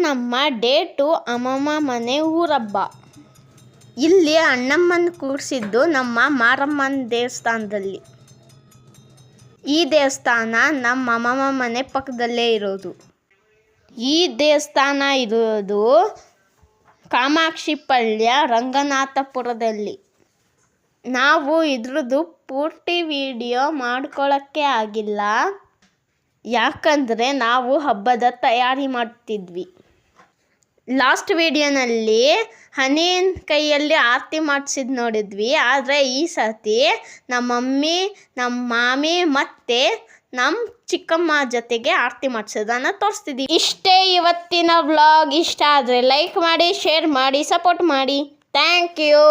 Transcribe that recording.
ನಮ್ಮ ಡೇ 2 ಅಮ್ಮಮ್ಮ ಮನೆ ಊರಬ್ಬ. ಇಲ್ಲಿ ಅಣ್ಣಮ್ಮನ ಕೂರಿಸಿದ್ದು ನಮ್ಮ ಮಾರಮ್ಮನ ದೇವಸ್ಥಾನದಲ್ಲಿ. ಈ ದೇವಸ್ಥಾನ ನಮ್ಮ ಅಮ್ಮಮ್ಮ ಮನೆ ಪಕ್ಕದಲ್ಲೇ ಇರೋದು. ಈ ದೇವಸ್ಥಾನ ಇರೋದು ಕಾಮಾಕ್ಷಿಪಾಳ್ಯ ರಂಗನಾಥಪುರದಲ್ಲಿ. ನಾವು ಇದ್ರದ್ದು ಪೂರ್ತಿ ವಿಡಿಯೋ ಮಾಡ್ಕೊಳ್ಳೋಕ್ಕೆ ಆಗಿಲ್ಲ, ಯಾಕಂದರೆ ನಾವು ಹಬ್ಬದ ತಯಾರಿ ಮಾಡ್ತಿದ್ವಿ. ಲಾಸ್ಟ್ ವಿಡಿಯೋನಲ್ಲಿ ಹನಿಯನ್ ಕೈಯಲ್ಲಿ ಆರತಿ ಮಾಡಿಸಿದ್ದು ನೋಡಿದ್ವಿ. ಆದರೆ ಈ ಸರ್ತಿ ನಮ್ಮ ಮಮ್ಮಿ, ನಮ್ಮ ಮಾಮಿ ಮತ್ತು ನಮ್ಮ ಚಿಕ್ಕಮ್ಮ ಜೊತೆಗೆ ಆರತಿ ಮಾಡಿಸೋದನ್ನು ತೋರಿಸ್ತಿದ್ದೀವಿ. ಇಷ್ಟೇ ಇವತ್ತಿನ ವ್ಲಾಗ್. ಇಷ್ಟ ಆದರೆ ಲೈಕ್ ಮಾಡಿ, ಶೇರ್ ಮಾಡಿ, ಸಪೋರ್ಟ್ ಮಾಡಿ. Thank you.